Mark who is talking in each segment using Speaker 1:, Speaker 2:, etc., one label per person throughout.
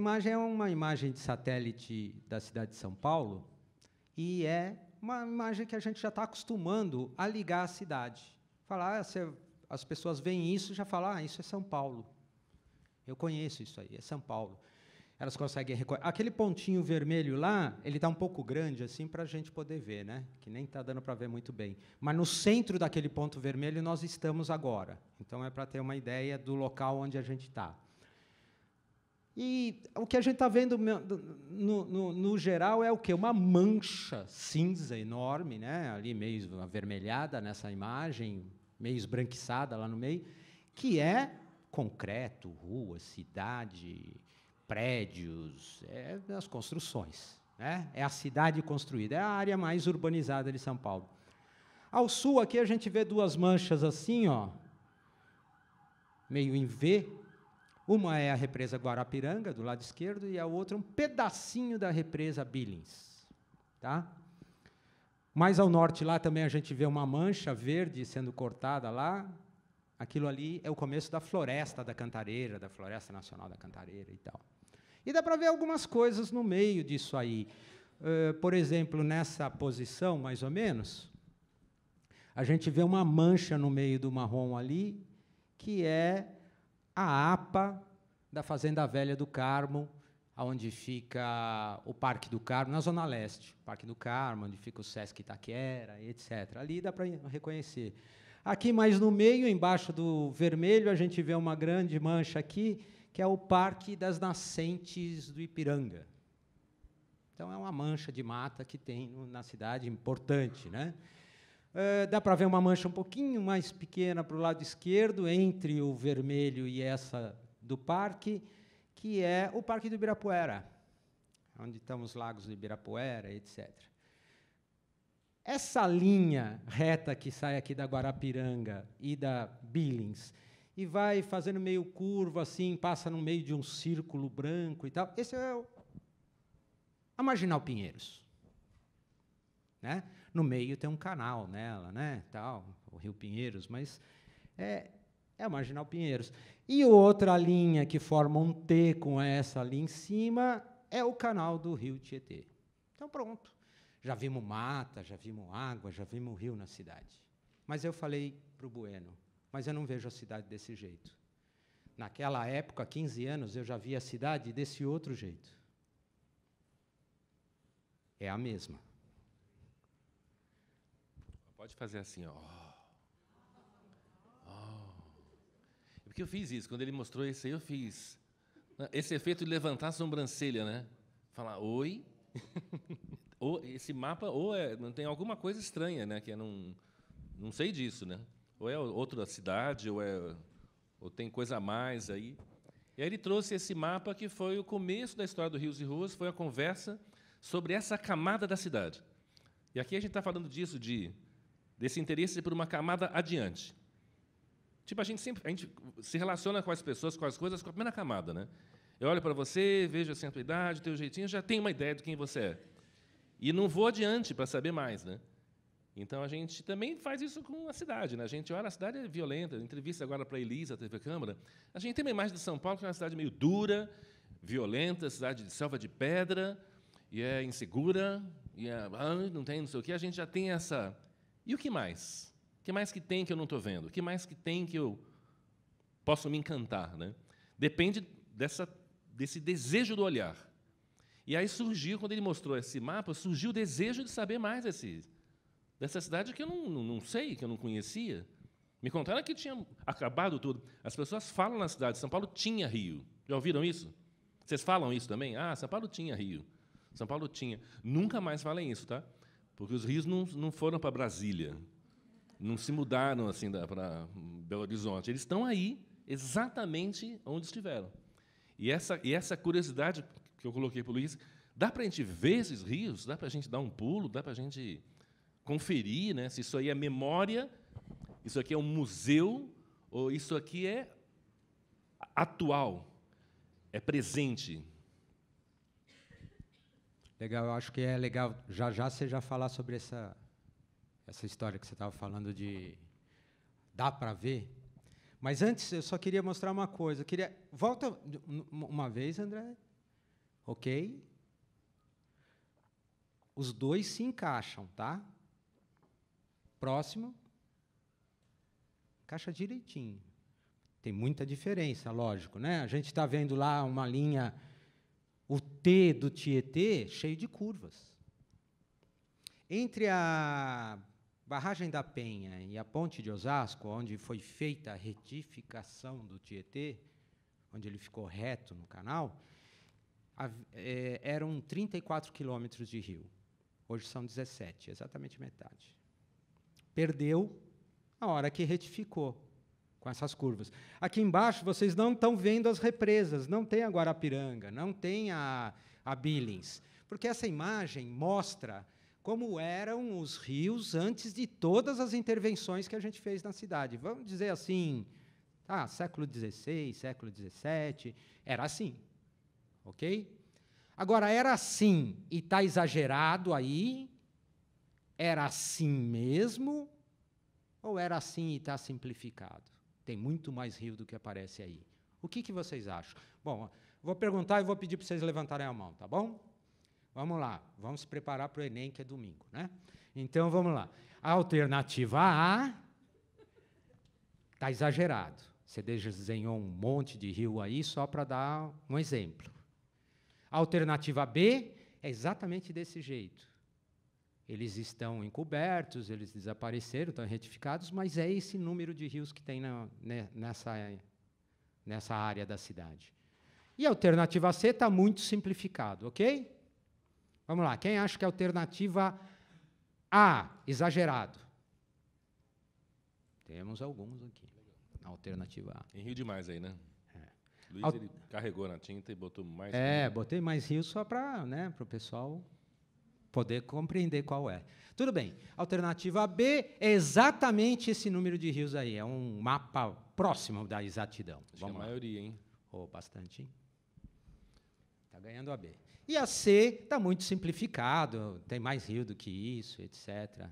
Speaker 1: imagem é uma imagem de satélite da cidade de São Paulo e é uma imagem que a gente já está acostumando a ligar à cidade. Falar, as pessoas veem isso e já falam, isso é São Paulo. Eu conheço isso aí, é São Paulo. Elas conseguem reconhecer. Aquele pontinho vermelho lá, ele está um pouco grande assim para a gente poder ver, né? Que nem está dando para ver muito bem. Mas no centro daquele ponto vermelho nós estamos agora. Então é para ter uma ideia do local onde a gente está. E o que a gente está vendo no geral é o quê? Uma mancha cinza enorme, né? Ali meio avermelhada nessa imagem, meio esbranquiçada lá no meio, que é concreto, rua, cidade, prédios, as construções, né? É a cidade construída, é a área mais urbanizada de São Paulo. Ao sul, aqui, a gente vê duas manchas assim, ó, meio em V. Uma é a represa Guarapiranga, do lado esquerdo, e a outra um pedacinho da represa Billings. Tá? Mais ao norte, lá, também a gente vê uma mancha verde sendo cortada lá. Aquilo ali é o começo da Floresta da Cantareira, da Floresta Nacional da Cantareira e tal. E dá para ver algumas coisas no meio disso aí. Por exemplo, nessa posição, mais ou menos, a gente vê uma mancha no meio do marrom ali, que é a APA da Fazenda Velha do Carmo, onde fica o Parque do Carmo, na Zona Leste. Parque do Carmo, onde fica o Sesc Itaquera, etc. Ali dá para reconhecer. Aqui, mais no meio, embaixo do vermelho, a gente vê uma grande mancha aqui, que é o Parque das Nascentes do Ipiranga. Então, é uma mancha de mata que tem na cidade, importante, né? Dá para ver uma mancha um pouquinho mais pequena para o lado esquerdo, entre o vermelho e essa do parque, que é o Parque do Ibirapuera, onde estão os lagos do Ibirapuera, etc. Essa linha reta que sai aqui da Guarapiranga e da Billings e vai fazendo meio curva, assim, passa no meio de um círculo branco e tal, esse é a Marginal Pinheiros. Né? No meio tem um canal nela, né, tal, o Rio Pinheiros, mas é a Marginal Pinheiros. E outra linha que forma um T com essa ali em cima é o canal do Rio Tietê. Então, pronto. Já vimos mata, já vimos água, já vimos rio na cidade. Mas eu falei para o Bueno, mas eu não vejo a cidade desse jeito. Naquela época, 15 anos, eu já via a cidade desse outro jeito. É a mesma.
Speaker 2: Pode fazer assim, ó. Porque eu fiz isso, quando ele mostrou isso aí, eu fiz. Esse efeito de levantar a sobrancelha, né? Falar, oi. Ou esse mapa, não tem alguma coisa estranha, né? Que eu não sei disso, né? Ou é outra cidade, ou tem coisa a mais aí. E aí ele trouxe esse mapa que foi o começo da história do Rios e Ruas, foi a conversa sobre essa camada da cidade. E aqui a gente está falando disso, desse interesse por uma camada adiante. Tipo, a gente se relaciona com as pessoas, com as coisas, com a primeira camada, né? Eu olho para você, vejo assim a tua idade, o teu jeitinho, já tenho uma ideia de quem você é. E não vou adiante para saber mais, né? Então, a gente também faz isso com a cidade, né? A gente olha, a cidade é violenta. Entrevista agora para a Elisa, TV Câmara. A gente tem uma imagem de São Paulo que é uma cidade meio dura, violenta, cidade de selva de pedra, e é insegura, e não tem não sei o quê. A gente já tem essa... E o que mais? O que mais que tem que eu não estou vendo? O que mais que tem que eu posso me encantar, né? Depende desse desejo do olhar. E aí surgiu, quando ele mostrou esse mapa, surgiu o desejo de saber mais dessa cidade que eu não sei, que eu não conhecia. Me contaram que tinha acabado tudo. As pessoas falam na cidade de São Paulo tinha rio. Já ouviram isso? Vocês falam isso também? São Paulo tinha rio. São Paulo tinha. Nunca mais falem isso, tá? Porque os rios não foram para Brasília. Não se mudaram assim para Belo Horizonte. Eles estão aí, exatamente onde estiveram. E essa curiosidade que eu coloquei para o Luiz, dá para a gente ver esses rios? Dá para a gente dar um pulo? Dá para a gente conferir, né, se isso aí é memória, isso aqui é um museu, ou isso aqui é atual, é presente?
Speaker 1: Legal, eu acho que é legal já você já falar sobre essa história que você estava falando de dá para ver. Mas antes eu só queria mostrar uma coisa. Volta uma vez, André. Ok? Os dois se encaixam, tá? Próximo. Encaixa direitinho. Tem muita diferença, lógico, né? A gente está vendo lá uma linha, o T do Tietê, cheio de curvas. Entre a Barragem da Penha e a Ponte de Osasco, onde foi feita a retificação do Tietê, onde ele ficou reto no canal, eram 34 quilômetros de rio. Hoje são 17, exatamente metade. Perdeu a hora que retificou, com essas curvas. Aqui embaixo, vocês não estão vendo as represas, não tem a Guarapiranga, não tem a Billings, porque essa imagem mostra como eram os rios antes de todas as intervenções que a gente fez na cidade. Vamos dizer assim, século XVI, século XVII, era assim, ok? Agora, era assim e está exagerado aí? Era assim mesmo? Ou era assim e está simplificado? Tem muito mais rio do que aparece aí. O que vocês acham? Bom, vou perguntar e vou pedir para vocês levantarem a mão, tá bom? Vamos lá, vamos se preparar para o Enem, que é domingo, né? Então, vamos lá. A alternativa A está exagerado. Você desenhou um monte de rio aí só para dar um exemplo. A alternativa B é exatamente desse jeito. Eles estão encobertos, eles desapareceram, estão retificados, mas é esse número de rios que tem nessa área da cidade. E a alternativa C está muito simplificado, ok? Vamos lá, quem acha que a alternativa A, exagerado? Temos alguns aqui, na alternativa A.
Speaker 2: Em rio demais aí, né? Luiz, ele carregou na tinta e botou mais...
Speaker 1: Botei mais rio só para o pessoal poder compreender qual é. Tudo bem. Alternativa B é exatamente esse número de rios aí. É um mapa próximo da exatidão.
Speaker 2: Vamos lá. A maioria, hein?
Speaker 1: Bastante, hein? Está ganhando a B. E a C está muito simplificado, tem mais rio do que isso, etc.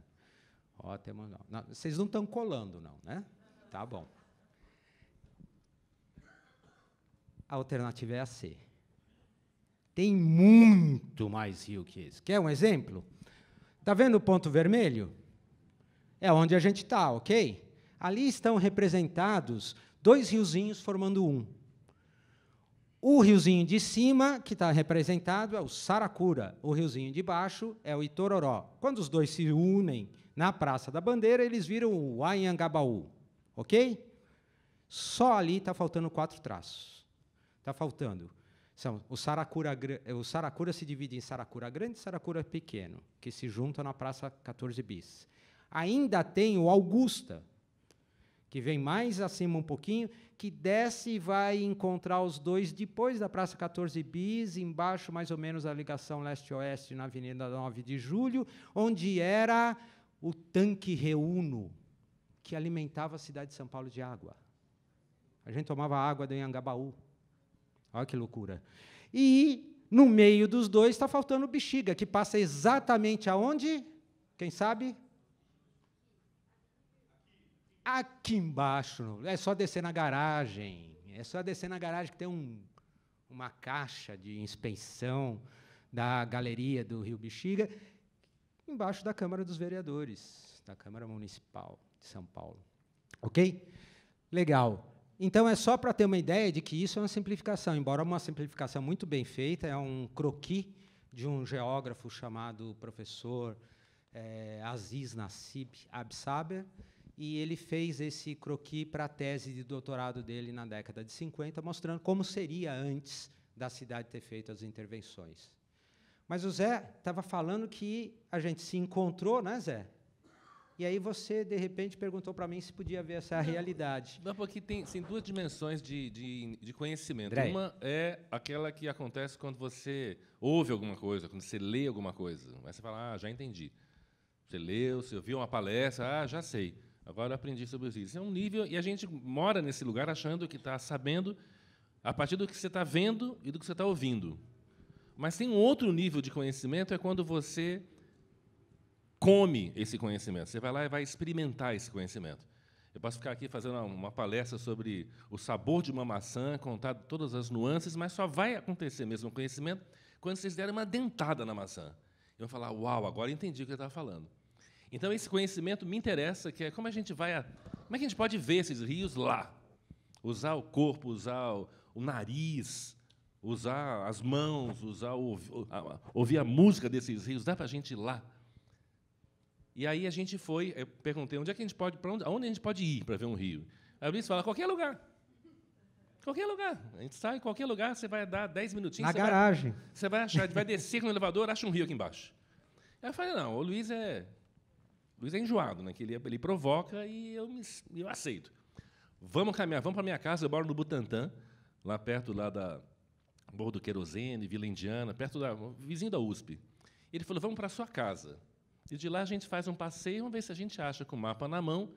Speaker 1: Vocês não estão colando, não, né? Tá bom. A alternativa é a C. Tem muito mais rio que esse. Quer um exemplo? Está vendo o ponto vermelho? É onde a gente está, ok? Ali estão representados 2 riozinhos formando um. O riozinho de cima, que está representado, é o Saracura. O riozinho de baixo é o Itororó. Quando os dois se unem na Praça da Bandeira, eles viram o Anhangabaú, ok? Só ali está faltando 4 traços. Está faltando. O Saracura se divide em Saracura Grande e Saracura Pequeno, que se juntam na Praça 14 Bis. Ainda tem o Augusta, que vem mais acima um pouquinho, que desce e vai encontrar os dois depois da Praça 14 Bis, embaixo mais ou menos a ligação leste-oeste na Avenida 9 de Julho, onde era o tanque Reuno, que alimentava a cidade de São Paulo de água. A gente tomava água do Anhangabaú. Olha que loucura. E, no meio dos dois, está faltando o Bexiga, que passa exatamente aonde? Quem sabe? Aqui embaixo. É só descer na garagem. É só descer na garagem que tem uma caixa de inspeção da galeria do Rio Bexiga, embaixo da Câmara dos Vereadores, da Câmara Municipal de São Paulo. Ok? Legal. Então, é só para ter uma ideia de que isso é uma simplificação, embora uma simplificação muito bem feita, é um croquis de um geógrafo chamado professor Aziz Nassib Absaber, e ele fez esse croquis para a tese de doutorado dele na década de 50, mostrando como seria antes da cidade ter feito as intervenções. Mas o Zé estava falando que a gente se encontrou, né, Zé? E aí você, de repente, perguntou para mim se podia ver essa realidade.
Speaker 2: Não, porque tem 2 dimensões de conhecimento.
Speaker 1: André.
Speaker 2: Uma é aquela que acontece quando você ouve alguma coisa, quando você lê alguma coisa. Aí você fala, já entendi. Você leu, você ouviu uma palestra, já sei. Agora eu aprendi sobre isso. Isso é um nível, e a gente mora nesse lugar achando que está sabendo a partir do que você está vendo e do que você está ouvindo. Mas tem um outro nível de conhecimento, é quando você come esse conhecimento. Você vai lá e vai experimentar esse conhecimento. Eu posso ficar aqui fazendo uma palestra sobre o sabor de uma maçã, contar todas as nuances, mas só vai acontecer mesmo o conhecimento quando vocês derem uma dentada na maçã. Eu vou falar, uau, agora entendi o que ele estava falando. Então, esse conhecimento me interessa, que é como é que a gente pode ver esses rios lá? Usar o corpo, usar o nariz, usar as mãos, ouvir a música desses rios. Dá para a gente ir lá? E aí a gente foi, eu perguntei, onde é que a gente pode, aonde a gente pode ir para ver um rio? Aí o Luiz fala, qualquer lugar. Qualquer lugar. A gente sai em qualquer lugar, você vai dar 10 minutinhos.
Speaker 1: Na garagem.
Speaker 2: Você vai achar, vai descer no elevador, acha um rio aqui embaixo. Aí eu falei, não, o Luiz é enjoado, né? Que ele provoca e eu aceito. Vamos caminhar, vamos para a minha casa, eu moro no Butantã, lá perto da Morro do Querosene, Vila Indiana, vizinho da USP. Ele falou, vamos para a sua casa. E de lá a gente faz um passeio, vamos ver se a gente acha com o mapa na mão,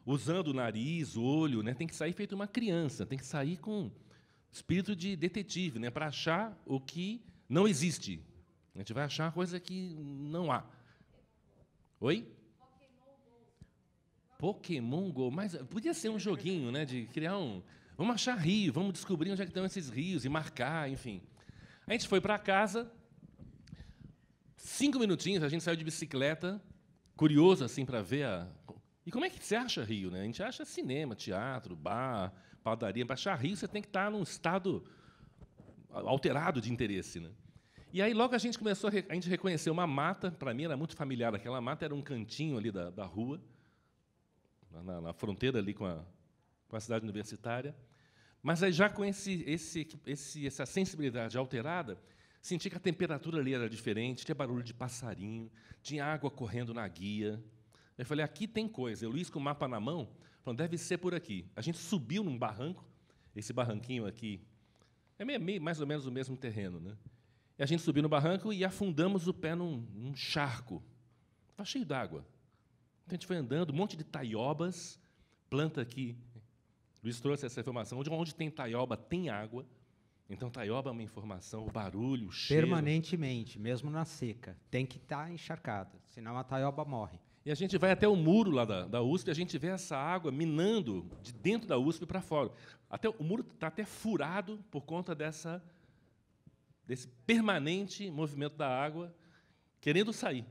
Speaker 2: usando o nariz, o olho, né? Tem que sair feito uma criança, tem que sair com espírito de detetive, né? Para achar o que não existe. A gente vai achar coisa que não há. Oi? Pokémon Go. Mas podia ser um joguinho, né? De criar um... Vamos achar rio, vamos descobrir onde é que estão esses rios e marcar, enfim. A gente foi para casa, 5 minutinhos, a gente saiu de bicicleta, curioso assim para ver E como é que você acha rio, né? A gente acha cinema, teatro, bar, padaria. Para achar rio, você tem que estar num estado alterado de interesse, né? E aí logo a gente reconheceu uma mata. Para mim era muito familiar aquela mata. Era um cantinho ali da rua, na fronteira ali com a cidade universitária. Mas aí já com essa sensibilidade alterada, senti que a temperatura ali era diferente, tinha barulho de passarinho, tinha água correndo na guia. Eu falei, aqui tem coisa. Eu, Luiz, com o mapa na mão, falou, deve ser por aqui. A gente subiu num barranco, esse barranquinho aqui, é mais ou menos o mesmo terreno, né? E a gente subiu no barranco e afundamos o pé num charco. Estava cheio d'água. Então, a gente foi andando, um monte de taiobas, planta aqui. Luiz trouxe essa informação. Onde tem taioba, tem água. Então, taioba é uma informação, o barulho, o cheiro.
Speaker 1: Permanentemente, mesmo na seca. Tem que estar encharcada, senão a taioba morre.
Speaker 2: E a gente vai até o muro lá da USP, a gente vê essa água minando de dentro da USP para fora. O muro está até furado por conta desse permanente movimento da água querendo sair.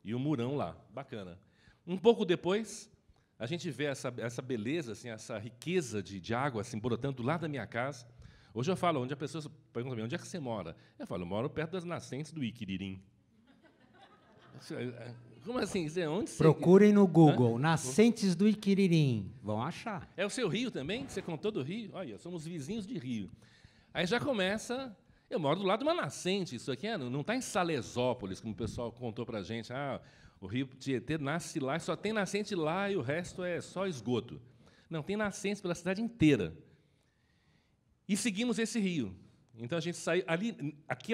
Speaker 2: E o murão lá, bacana. Um pouco depois, a gente vê essa beleza, assim, essa riqueza de água assim, brotando do lado da minha casa. Hoje eu falo, onde a pessoa pergunta para mim, onde é que você mora? Eu falo, eu moro perto das nascentes do Iquiririm. Como assim? Onde você...
Speaker 1: Procurem no Google, nascentes do Iquiririm. Vão achar.
Speaker 2: É o seu rio também? Você contou do rio? Olha, somos vizinhos de rio. Aí já começa... Eu moro do lado de uma nascente. Isso aqui não está em Salesópolis, como o pessoal contou para a gente. O rio Tietê nasce lá, só tem nascente lá e o resto é só esgoto. Não, tem nascentes pela cidade inteira. E seguimos esse rio. Então, a gente saiu...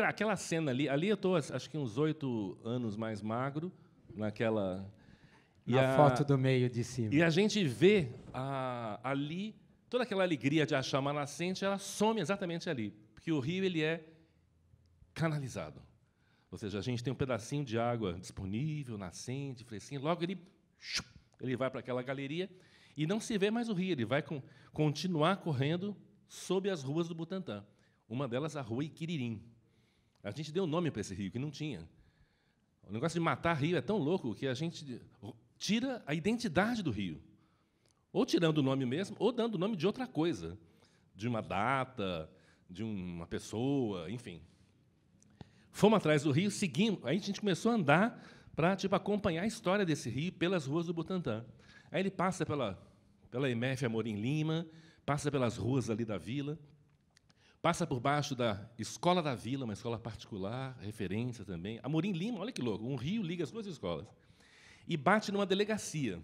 Speaker 2: Aquela cena ali eu estou, acho que uns 8 anos mais magro, naquela...
Speaker 1: Na foto do meio de cima.
Speaker 2: E a gente vê ali, toda aquela alegria de achar uma nascente, ela some exatamente ali, porque o rio ele é canalizado. Ou seja, a gente tem um pedacinho de água disponível, nascente, fresquinho, logo ele vai para aquela galeria e não se vê mais o rio, ele vai continuar correndo sob as ruas do Butantã. Uma delas, a Rua Iquiririm. A gente deu nome para esse rio, que não tinha. O negócio de matar rio é tão louco que a gente tira a identidade do rio. Ou tirando o nome mesmo, ou dando o nome de outra coisa. De uma data, de uma pessoa, enfim. Fomos atrás do rio, seguimos. Aí a gente começou a andar para acompanhar a história desse rio pelas ruas do Butantã. Aí ele passa pela MF Amorim Lima, passa pelas ruas ali da vila, passa por baixo da Escola da Vila, uma escola particular, referência também. Amorim Lima, olha que louco, um rio liga as duas escolas. E bate numa delegacia.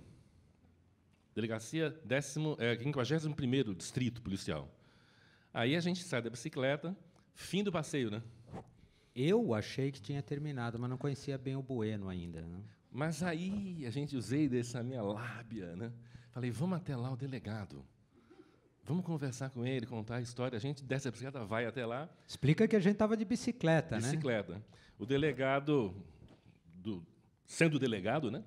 Speaker 2: Delegacia 51º Distrito Policial. Aí a gente sai da bicicleta, fim do passeio, né?
Speaker 1: Eu achei que tinha terminado, mas não conhecia bem o Bueno ainda, né?
Speaker 2: Mas aí a gente usei dessa minha lábia, né? Falei, vamos até lá o delegado. Vamos conversar com ele, contar a história. A gente desce a bicicleta, vai até lá.
Speaker 1: Explica que a gente estava de bicicleta, né?
Speaker 2: Bicicleta. O delegado, sendo delegado, né?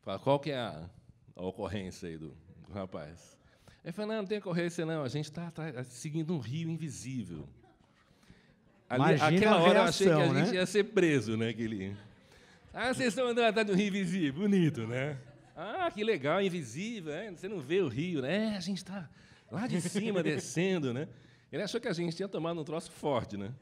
Speaker 2: Fala, qual que é a ocorrência aí do rapaz? Ele fala, não tem ocorrência, não. A gente está seguindo um rio invisível. Aquela
Speaker 1: a
Speaker 2: hora eu achei que
Speaker 1: reação,
Speaker 2: a gente
Speaker 1: né?
Speaker 2: ia ser preso, né? Vocês estão andando atrás do rio invisível, bonito, né? Que legal, invisível, né? Você não vê o rio, né? A gente está lá de cima, descendo, né? Ele achou que a gente tinha tomado um troço forte, né?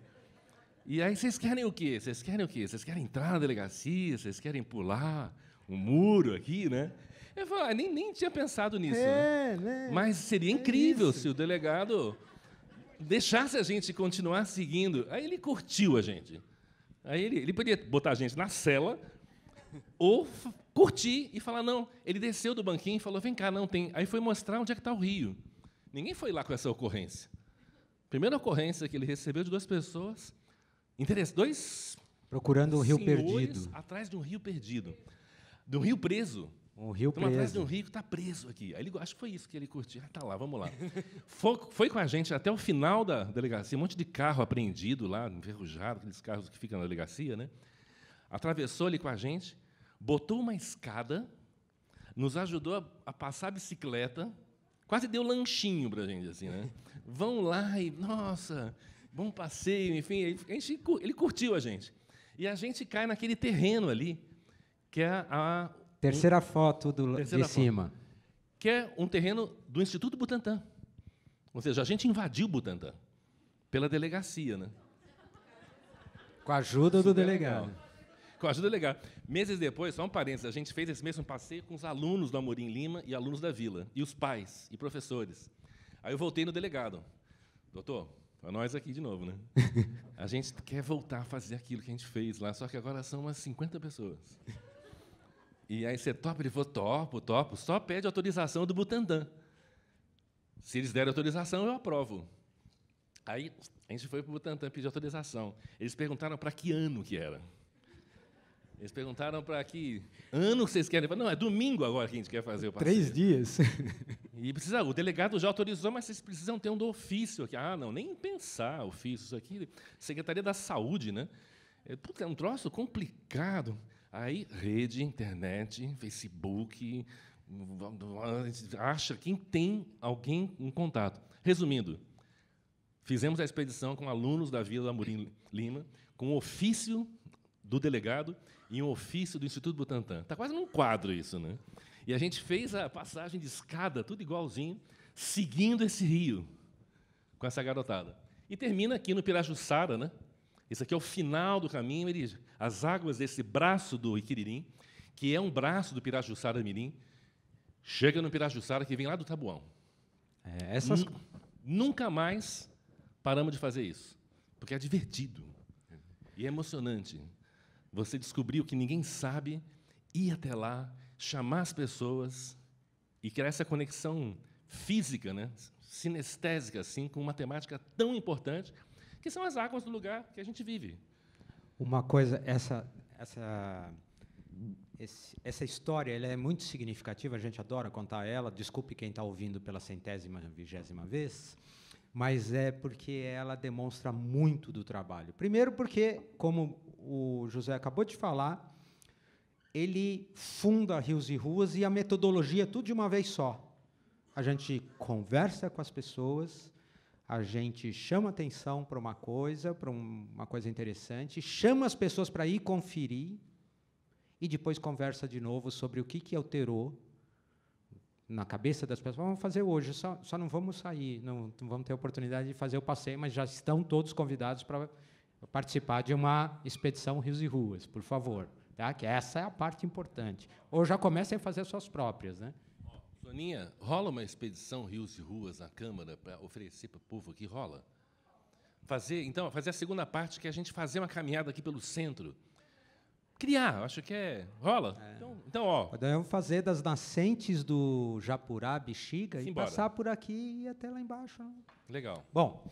Speaker 2: E aí, vocês querem o quê? Vocês querem o quê? Vocês querem entrar na delegacia? Vocês querem pular um muro aqui, né? Eu falei, nem tinha pensado nisso, né? Mas seria incrível se o delegado deixasse a gente continuar seguindo. Aí ele curtiu a gente. Aí ele podia botar a gente na cela ou curtir e falar, não. Ele desceu do banquinho e falou, vem cá, não tem. Aí foi mostrar onde é que está o rio. Ninguém foi lá com essa ocorrência. Primeira ocorrência que ele recebeu de duas pessoas, dois
Speaker 1: Procurando o rio
Speaker 2: senhores
Speaker 1: perdido.
Speaker 2: atrás de um rio perdido. De um rio preso.
Speaker 1: Um rio
Speaker 2: Estamos atrás de
Speaker 1: preso.
Speaker 2: um rio que está preso aqui. Aí acho que foi isso que ele curtiu. Tá lá, vamos lá. Foi com a gente até o final da delegacia, um monte de carro apreendido lá, enferrujado, aqueles carros que ficam na delegacia, né? Atravessou ali com a gente, botou uma escada, nos ajudou a passar a bicicleta, quase deu lanchinho para a gente, assim, né? Vão lá e, nossa, bom passeio, enfim. Ele curtiu a gente. E a gente cai naquele terreno ali, que é
Speaker 1: Terceira foto
Speaker 2: Terceira
Speaker 1: de cima.
Speaker 2: Que é um terreno do Instituto Butantan. Ou seja, a gente invadiu o Butantan pela delegacia, né?
Speaker 1: Com a ajuda do
Speaker 2: Super
Speaker 1: delegado.
Speaker 2: legal. Com a ajuda do delegado. Meses depois, só um parênteses, a gente fez esse mesmo passeio com os alunos do Amorim Lima e alunos da Vila, e os pais e professores. Aí eu voltei no delegado. Doutor, para nós aqui de novo, né? A gente quer voltar a fazer aquilo que a gente fez lá, só que agora são umas 50 pessoas. E aí você topa? Ele falou, topo, só pede autorização do Butantan. Se eles derem autorização, eu aprovo. Aí a gente foi para o Butantan pedir autorização. Eles perguntaram para que ano que era. Eles perguntaram para que ano que vocês querem. Não, é domingo agora que a gente quer fazer o passeio.
Speaker 1: 3 dias.
Speaker 2: E o delegado já autorizou, mas vocês precisam ter um do ofício aqui. Não, nem pensar ofício, isso aqui, Secretaria da Saúde, né? É um troço complicado. Aí, rede, internet, Facebook, acha quem tem alguém em contato. Resumindo, fizemos a expedição com alunos da Vila Amorim Lima, com o ofício do delegado e um ofício do Instituto Butantan. Está quase num quadro isso, né? E a gente fez a passagem de escada, tudo igualzinho, seguindo esse rio, com essa garotada. E termina aqui no Pirajussara, né? Esse aqui é o final do caminho. As águas desse braço do Iquiririm, que é um braço do Pirajussara Mirim, chega no Pirajussara, que vem lá do Tabuão. Nunca mais paramos de fazer isso, porque é divertido e é emocionante. Você descobrir o que ninguém sabe, ir até lá, chamar as pessoas e criar essa conexão física, né? Sinestésica, assim, com uma temática tão importante, que são as águas do lugar que a gente vive.
Speaker 1: Uma coisa, essa história ela é muito significativa, a gente adora contar ela, desculpe quem está ouvindo pela 120ª vez, mas é porque ela demonstra muito do trabalho. Primeiro porque, como o José acabou de falar, ele funda Rios e Ruas e a metodologia é tudo de uma vez só. A gente conversa com as pessoas, a gente chama atenção para uma coisa interessante, chama as pessoas para ir conferir e depois conversa de novo sobre o que alterou na cabeça das pessoas. Vamos fazer hoje, só não vamos sair, não vamos ter oportunidade de fazer o passeio, mas já estão todos convidados para participar de uma expedição Rios e Ruas, por favor. Tá? Que essa é a parte importante. Ou já comecem a fazer as suas próprias, né?
Speaker 2: Soninha, rola uma expedição Rios e Ruas na Câmara para oferecer para o povo aqui? Rola? Fazer a segunda parte, que é a gente fazer uma caminhada aqui pelo centro. Criar, acho que rola. Então, ó.
Speaker 1: Podemos fazer das nascentes do Japurá, Bexiga, e
Speaker 2: Simbora.
Speaker 1: passar por aqui e até lá embaixo.
Speaker 2: Legal.
Speaker 1: Bom,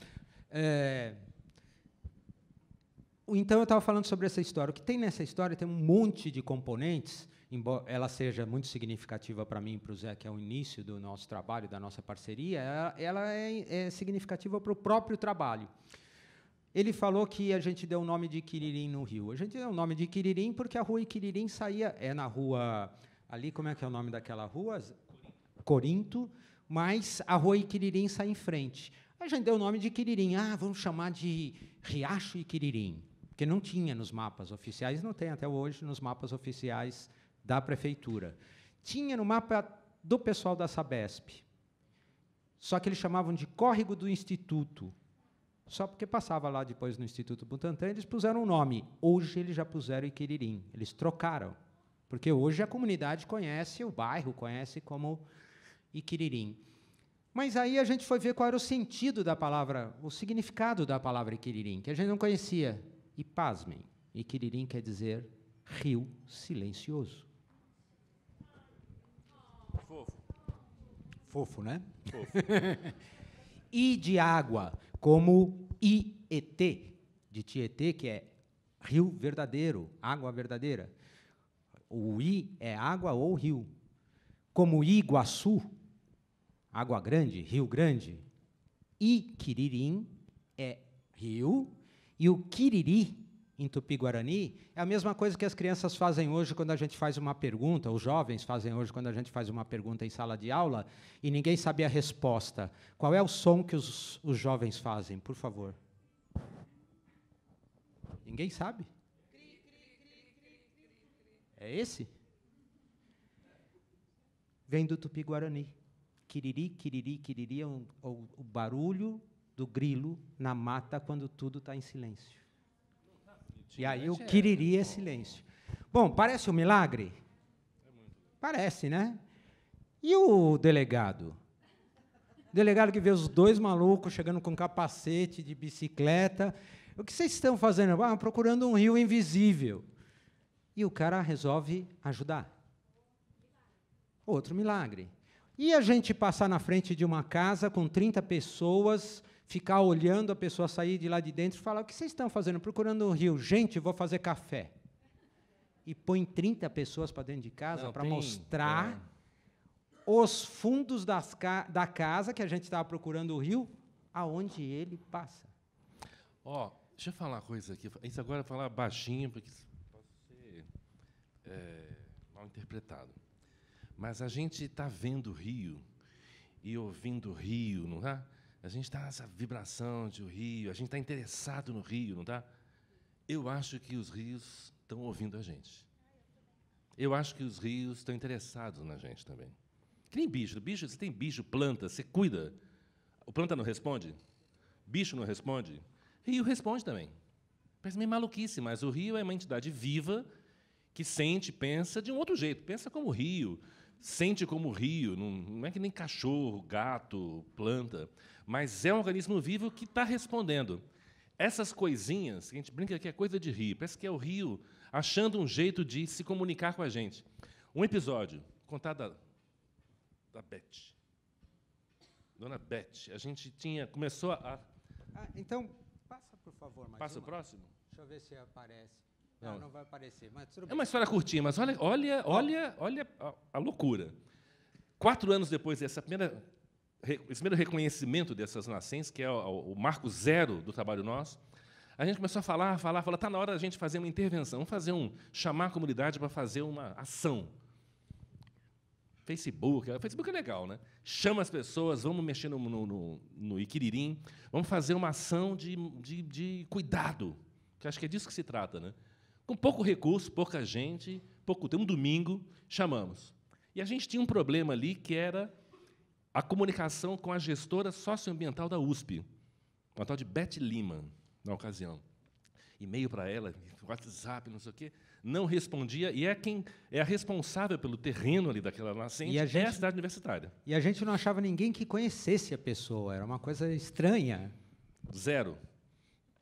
Speaker 1: então eu estava falando sobre essa história. O que tem nessa história tem um monte de componentes, embora ela seja muito significativa para mim e para o Zé, que é o início do nosso trabalho, da nossa parceria, ela é significativa para o próprio trabalho. Ele falou que a gente deu o nome de Iquiririm no Rio. A gente deu o nome de Iquiririm porque a rua Iquiririm saía... É na rua... Ali, como é que é o nome daquela rua? Corinto. Mas a rua Iquiririm sai em frente. A gente deu o nome de Iquiririm. Ah, vamos chamar de Riacho Iquiririm, porque não tinha nos mapas oficiais, não tem até hoje nos mapas oficiais da prefeitura. Tinha no mapa do pessoal da Sabesp, só que eles chamavam de Córrego do Instituto, só porque passava lá depois no Instituto Butantan, eles puseram um nome. Hoje eles já puseram Iquiririm, eles trocaram, porque hoje a comunidade conhece, o bairro conhece como Iquiririm. Mas aí a gente foi ver qual era o sentido da palavra, o significado da palavra Iquiririm, que a gente não conhecia. E, pasmem, Iquiririm quer dizer rio silencioso.
Speaker 2: Fofo.
Speaker 1: Fofo, né?
Speaker 2: Fofo.
Speaker 1: E de água, como Ietê, de Tietê, que é rio verdadeiro, água verdadeira. O I é água ou rio. Como Iguaçu, Água Grande, Rio Grande. Iquiririm é rio, e o Quiriri, em Tupi-Guarani, é a mesma coisa que as crianças fazem hoje quando a gente faz uma pergunta, os jovens fazem hoje quando a gente faz uma pergunta em sala de aula, e ninguém sabe a resposta. Qual é o som que os jovens fazem, por favor? Ninguém sabe? É esse? Vem do Tupi-Guarani. Quiriri, quiriri, quiriri é o barulho do grilo na mata quando tudo está em silêncio. E aí o quiriri é silêncio. Bom, parece um milagre? Parece, né? E o delegado? O delegado que vê os dois malucos chegando com capacete de bicicleta. O que vocês estão fazendo? Ah, procurando um rio invisível. E o cara resolve ajudar. Outro milagre. E a gente passar na frente de uma casa com 30 pessoas, ficar olhando a pessoa sair de lá de dentro e falar, o que vocês estão fazendo? Procurando um rio. Gente, vou fazer café. E põe 30 pessoas para dentro de casa para mostrar os fundos da casa, que a gente estava procurando o rio, aonde ele passa.
Speaker 2: Ó, deixa eu falar uma coisa aqui. Isso agora eu vou falar baixinho, porque isso pode ser mal interpretado. Mas a gente está vendo o rio e ouvindo o rio, não está? A gente está nessa vibração de o rio, a gente está interessado no rio, não está? Eu acho que os rios estão ouvindo a gente. Eu acho que os rios estão interessados na gente também. Que nem bicho. Bicho, você tem bicho, planta, você cuida. O planta não responde? Bicho não responde? Rio responde também. Parece meio maluquice, mas o rio é uma entidade viva que sente, pensa de um outro jeito. Pensa como o rio, sente como o rio. Não é que nem cachorro, gato, planta, mas é um organismo vivo que está respondendo. Essas coisinhas, que a gente brinca que é coisa de rio, parece que é o rio achando um jeito de se comunicar com a gente. Um episódio, contado da Beth. Dona Beth, a gente começou a...
Speaker 1: Então, passa, por favor, mais
Speaker 2: Passa
Speaker 1: uma.
Speaker 2: o próximo?
Speaker 1: Deixa eu ver se aparece. Não vai aparecer, mas tudo bem.
Speaker 2: É uma história curtinha, mas olha a loucura. 4 anos depois esse primeiro reconhecimento dessas nascentes, que é o marco zero do trabalho nosso, a gente começou a falar, está na hora da gente fazer uma intervenção, vamos chamar a comunidade para fazer uma ação. Facebook é legal, né? Chama as pessoas, vamos mexer no Iquiririm, vamos fazer uma ação de cuidado, que acho que é disso que se trata, né? Com pouco recurso, pouca gente, pouco tempo, um domingo, chamamos. E a gente tinha um problema ali, que era a comunicação com a gestora socioambiental da USP, uma tal de Beth Lima, na ocasião. E-mail para ela, WhatsApp, não sei o quê, não respondia, e é a responsável pelo terreno ali daquela nascente, é a cidade universitária.
Speaker 1: E a gente não achava ninguém que conhecesse a pessoa, era uma coisa estranha.
Speaker 2: Zero.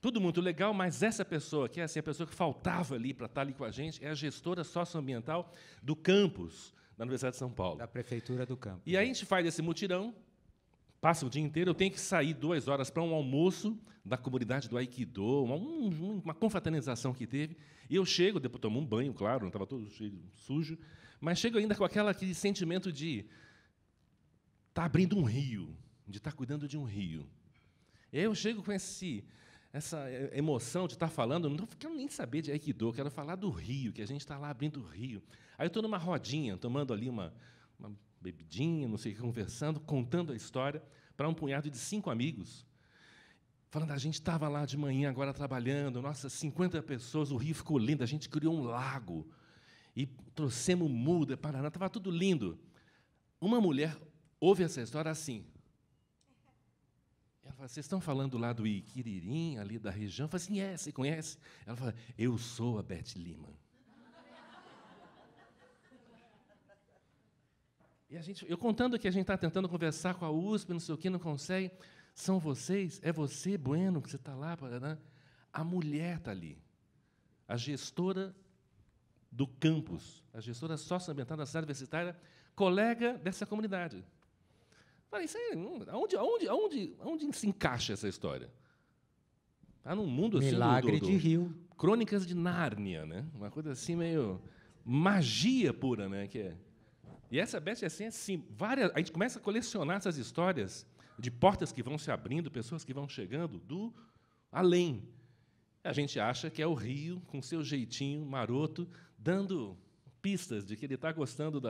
Speaker 2: Tudo muito legal, mas essa pessoa, que é assim, a pessoa que faltava ali para estar ali com a gente, é a gestora socioambiental do campus da Universidade de São Paulo.
Speaker 1: Da prefeitura do campus.
Speaker 2: E aí a gente faz esse mutirão, passa o dia inteiro, eu tenho que sair 2 horas para um almoço da comunidade do Aikido, uma confraternização que teve, e eu chego, depois tomo um banho, claro, não estava todo cheio, sujo, mas chego ainda com aquele sentimento de estar abrindo um rio, de estar cuidando de um rio. E aí eu chego com essa emoção de estar falando, não quero nem saber de Aikido, quero falar do rio, que a gente está lá abrindo o rio. Aí eu estou numa rodinha, tomando ali uma bebidinha, não sei o que, conversando, contando a história para um punhado de 5 amigos, falando, a gente estava lá de manhã agora trabalhando, nossa, 50 pessoas, o rio ficou lindo, a gente criou um lago, e trouxemos muda, Paraná, estava tudo lindo. Uma mulher ouve essa história assim. Ela fala, vocês estão falando lá do Iquiririm, ali da região? Eu falo assim, você conhece? Ela fala, eu sou a Beth Lima. E eu contando que a gente está tentando conversar com a USP, não sei o quê, não consegue. São vocês? É você, Bueno, que você está lá? Paraná? A mulher está ali. A gestora do campus, a gestora socioambiental da cidade universitária, colega dessa comunidade. Falei, isso aí, onde se encaixa essa história? Está num mundo assim,
Speaker 1: Milagre de rio.
Speaker 2: Crônicas de Nárnia, né? Uma coisa assim meio magia pura, né? Que é. E essa Beth é assim, a gente começa a colecionar essas histórias de portas que vão se abrindo, pessoas que vão chegando do além. A gente acha que é o rio, com seu jeitinho maroto, dando pistas de que ele está gostando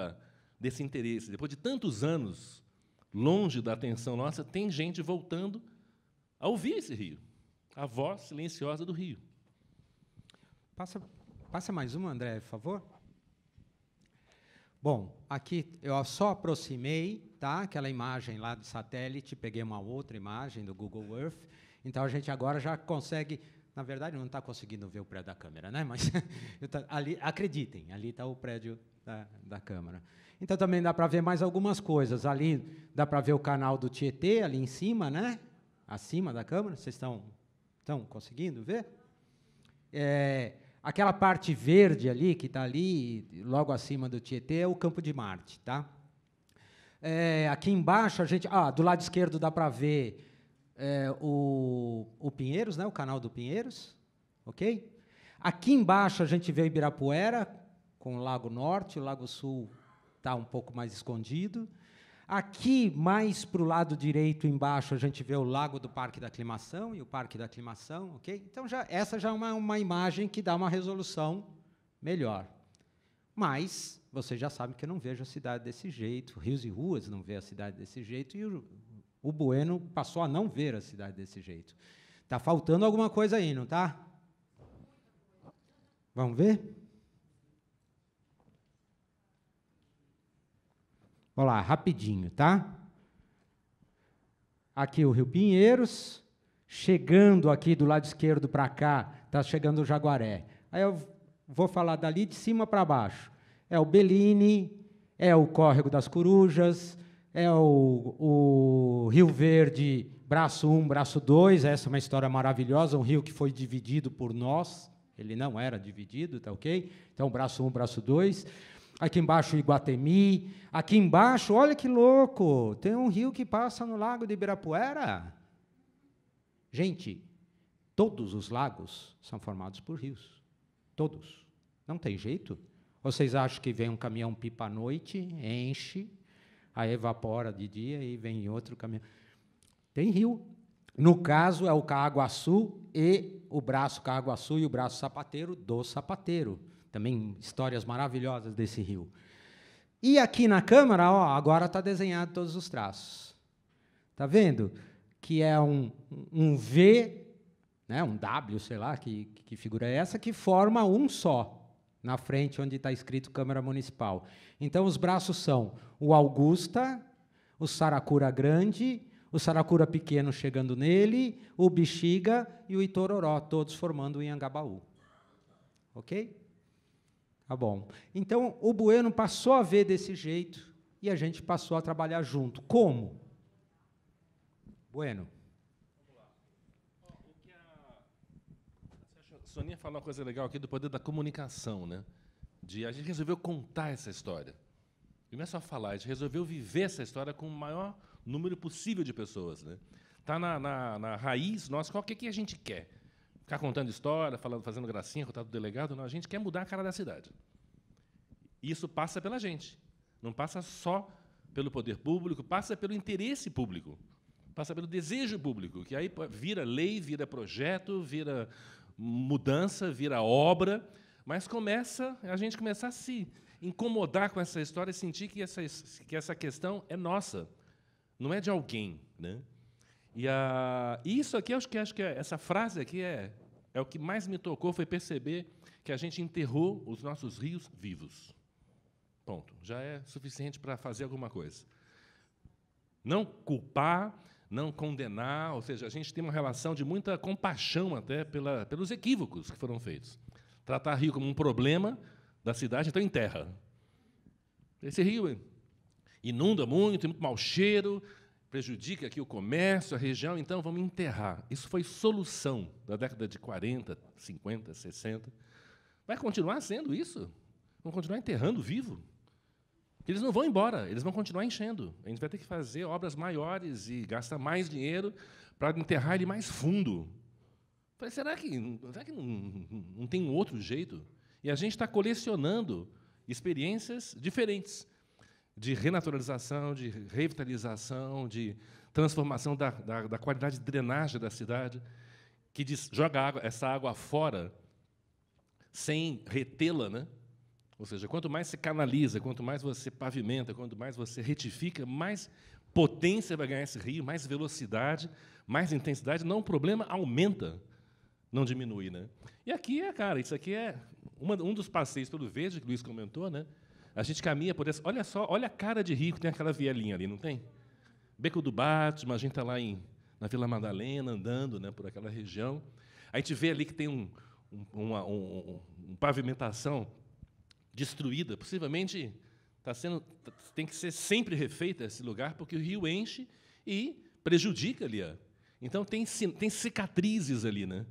Speaker 2: desse interesse. Depois de tantos anos longe da atenção nossa, tem gente voltando a ouvir esse rio, a voz silenciosa do rio.
Speaker 1: Passa mais uma, André, por favor. Bom, aqui eu só aproximei, tá, aquela imagem lá do satélite, peguei uma outra imagem do Google Earth, então a gente agora já consegue, na verdade não está conseguindo ver o prédio da Câmara, né? Mas ali, acreditem, ali está o prédio da Câmara. Então também dá para ver mais algumas coisas. Ali dá para ver o canal do Tietê, ali em cima, né? Acima da Câmara. Vocês estão conseguindo ver? Aquela parte verde ali, que está ali, logo acima do Tietê, é o Campo de Marte. Tá? Aqui embaixo, do lado esquerdo dá para ver o Pinheiros, né? O canal do Pinheiros. Ok? Aqui embaixo a gente vê o Ibirapuera, com o Lago Norte, o Lago Sul está um pouco mais escondido. Aqui, mais para o lado direito, embaixo, a gente vê o Lago do Parque da Aclimação e o Parque da Aclimação. Okay? Então, essa já é uma imagem que dá uma resolução melhor. Mas, vocês já sabem que eu não vejo a cidade desse jeito, Rios e Ruas não vê a cidade desse jeito, e o Bueno passou a não ver a cidade desse jeito. Está faltando alguma coisa aí, não está? Vamos ver? Vamos lá, rapidinho, tá? Aqui o Rio Pinheiros, chegando aqui do lado esquerdo para cá, está chegando o Jaguaré. Aí eu vou falar dali de cima para baixo. É o Bellini, é o Córrego das Corujas, é o Rio Verde, braço 1, braço 2, essa é uma história maravilhosa, um rio que foi dividido por nós, ele não era dividido, tá ok? Então, braço 1, braço 2. Aqui embaixo, Iguatemi. Aqui embaixo, olha que louco, tem um rio que passa no Lago de Ibirapuera. Gente, todos os lagos são formados por rios. Todos. Não tem jeito. Vocês acham que vem um caminhão-pipa à noite, enche, aí evapora de dia e vem outro caminhão. Tem rio. No caso, é o Caaguaçu e o braço Caaguaçu e o braço Sapateiro do Sapateiro. Também histórias maravilhosas desse rio. E aqui na Câmara, ó, agora está desenhado todos os traços. Está vendo? Que é um V, né, um W, sei lá, que figura é essa, que forma um só, na frente onde está escrito Câmara Municipal. Então, os braços são o Augusta, o Saracura Grande, o Saracura Pequeno chegando nele, o Bexiga e o Itororó, todos formando o Anhangabaú. Ok? Tá bom. Então, o Bueno passou a ver desse jeito e a gente passou a trabalhar junto. Como? Bueno.
Speaker 2: A Soninha falou uma coisa legal aqui do poder da comunicação, né? A gente resolveu contar essa história. E não é só falar, a gente resolveu viver essa história com o maior número possível de pessoas, né? Está na raiz nossa, o que a gente quer? Ficar contando história, fazendo gracinha, contar do delegado, não, a gente quer mudar a cara da cidade. E isso passa pela gente. Não passa só pelo poder público, passa pelo interesse público, passa pelo desejo público, que aí vira lei, vira projeto, vira mudança, vira obra, mas a gente começar a se incomodar com essa história e sentir que essa questão é nossa, não é de alguém, né? E isso aqui, acho que essa frase aqui é o que mais me tocou, foi perceber que a gente enterrou os nossos rios vivos. Ponto. Já é suficiente para fazer alguma coisa. Não culpar, não condenar, ou seja, a gente tem uma relação de muita compaixão até pelos equívocos que foram feitos. Tratar rio como um problema da cidade, então enterra. Esse rio inunda muito, tem muito mau cheiro, prejudica aqui o comércio, a região, então vamos enterrar. Isso foi solução da década de 40, 50, 60. Vai continuar sendo isso? Vão continuar enterrando vivo? Eles não vão embora, eles vão continuar enchendo. A gente vai ter que fazer obras maiores e gastar mais dinheiro para enterrar ele mais fundo. Falei, será que não tem um outro jeito? E a gente está colecionando experiências diferentes de renaturalização, de revitalização, de transformação da qualidade de drenagem da cidade, que joga essa água fora sem retê-la, né? Ou seja, quanto mais você canaliza, quanto mais você pavimenta, quanto mais você retifica, mais potência vai ganhar esse rio, mais velocidade, mais intensidade. Não, o problema aumenta, não diminui, né? E aqui isso aqui é um dos passeios pelo verde que o Luiz comentou, né? A gente caminha por essa. Olha só, olha a cara de rio que tem aquela vielinha ali, não tem? Beco do Batman, a gente está lá na Vila Madalena, andando, né, por aquela região. A gente vê ali que tem uma pavimentação destruída, possivelmente tem que ser sempre refeita esse lugar, porque o rio enche e prejudica ali. Então tem cicatrizes ali, né?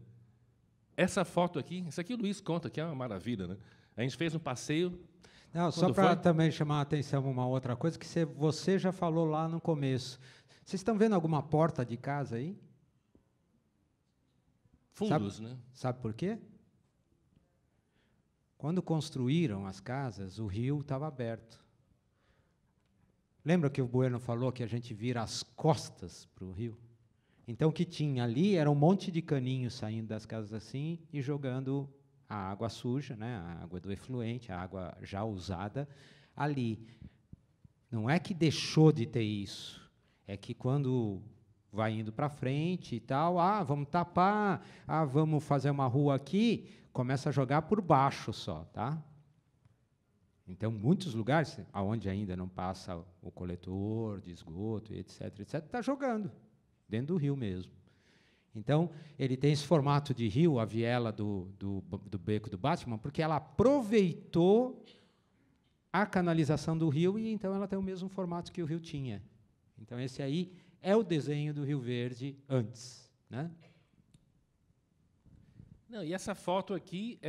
Speaker 2: Essa foto aqui, isso aqui o Luiz conta, que é uma maravilha, né? A gente fez um passeio.
Speaker 1: Não, só para também chamar a atenção uma outra coisa que você já falou lá no começo. Vocês estão vendo alguma porta de casa aí?
Speaker 2: Fundos, né?
Speaker 1: Sabe por quê? Quando construíram as casas, o rio estava aberto. Lembra que o Bueno falou que a gente vira as costas para o rio? Então, o que tinha ali era um monte de caninhos saindo das casas assim e jogando a água suja, né, a água do efluente, a água já usada, ali. Não é que deixou de ter isso, é que quando vai indo para frente e tal, vamos tapar, vamos fazer uma rua aqui, começa a jogar por baixo só, tá? Então, muitos lugares, onde ainda não passa o coletor de esgoto, etc., está jogando, dentro do rio mesmo. Então, ele tem esse formato de rio, a viela do Beco do Batman, porque ela aproveitou a canalização do rio e, então, ela tem o mesmo formato que o rio tinha. Então, esse aí é o desenho do Rio Verde antes, né?
Speaker 2: Não, e essa foto aqui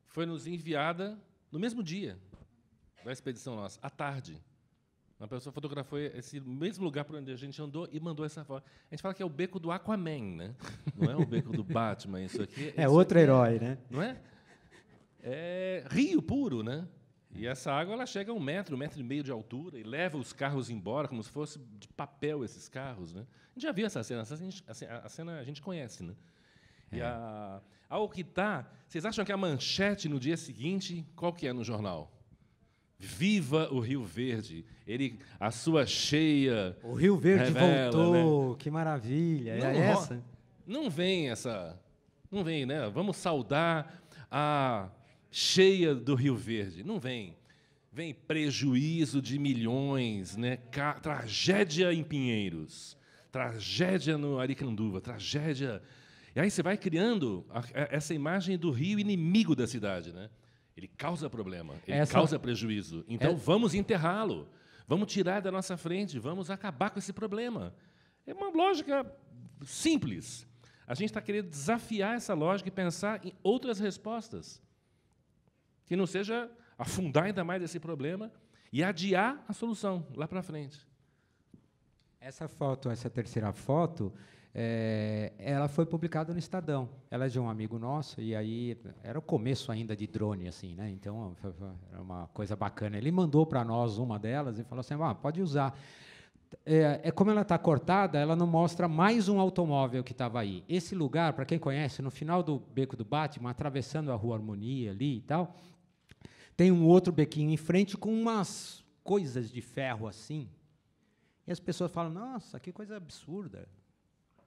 Speaker 2: foi nos enviada no mesmo dia da expedição nossa, à tarde. Uma pessoa fotografou esse mesmo lugar por onde a gente andou e mandou essa foto. A gente fala que é o beco do Aquaman, né? Não é o beco do Batman, isso aqui.
Speaker 1: É outro herói, né?
Speaker 2: Não é? É rio puro, né? E essa água ela chega a 1 metro, 1,5 metro de altura e leva os carros embora como se fosse de papel esses carros, né? A gente já viu essa cena, a cena a gente conhece, né? E ao que está, vocês acham que a manchete no dia seguinte, qual que é no jornal? Viva o Rio Verde, a sua cheia.
Speaker 1: O Rio Verde
Speaker 2: revela,
Speaker 1: voltou,
Speaker 2: né?
Speaker 1: Que maravilha!
Speaker 2: Não,
Speaker 1: é essa?
Speaker 2: Não vem, né? Vamos saudar a cheia do Rio Verde. Não vem. Vem prejuízo de milhões, né? Tragédia em Pinheiros, tragédia no Aricanduva, tragédia. E aí você vai criando essa imagem do rio inimigo da cidade, né? Ele causa problema, ele causa prejuízo. Então, vamos enterrá-lo, vamos tirar da nossa frente, vamos acabar com esse problema. É uma lógica simples. A gente está querendo desafiar essa lógica e pensar em outras respostas, que não seja afundar ainda mais esse problema e adiar a solução lá para frente.
Speaker 1: Essa terceira foto, ela foi publicada no Estadão. Ela é de um amigo nosso, e aí era o começo ainda de drone, assim, né? Então, era uma coisa bacana. Ele mandou para nós uma delas e falou assim, pode usar. Como ela está cortada, ela não mostra mais um automóvel que estava aí. Esse lugar, para quem conhece, no final do Beco do Batman, atravessando a Rua Harmonia ali e tal, tem um outro bequinho em frente com umas coisas de ferro assim, E as pessoas falam, nossa, que coisa absurda.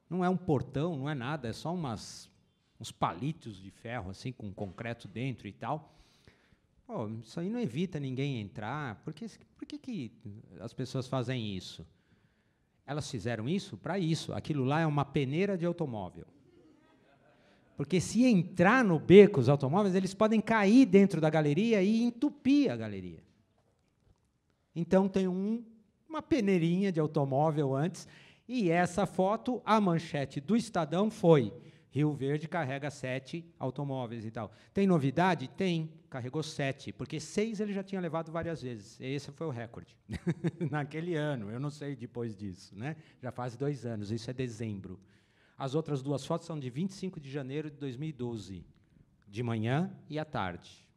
Speaker 1: Não é um portão, não é nada, é só uns palitos de ferro, assim, com concreto dentro e tal. Pô, isso aí não evita ninguém entrar. Por que as pessoas fazem isso? Elas fizeram isso para isso. Aquilo lá é uma peneira de automóvel. Porque se entrar no beco os automóveis, eles podem cair dentro da galeria e entupir a galeria. Então, tem uma peneirinha de automóvel antes, e essa foto, a manchete do Estadão foi: Rio Verde carrega 7 automóveis e tal. Tem novidade? Tem. Carregou 7, porque 6 ele já tinha levado várias vezes. Esse foi o recorde. Naquele ano, eu não sei depois disso, né? Já faz 2 anos, isso é dezembro. As outras 2 fotos são de 25 de janeiro de 2012, de manhã e à tarde.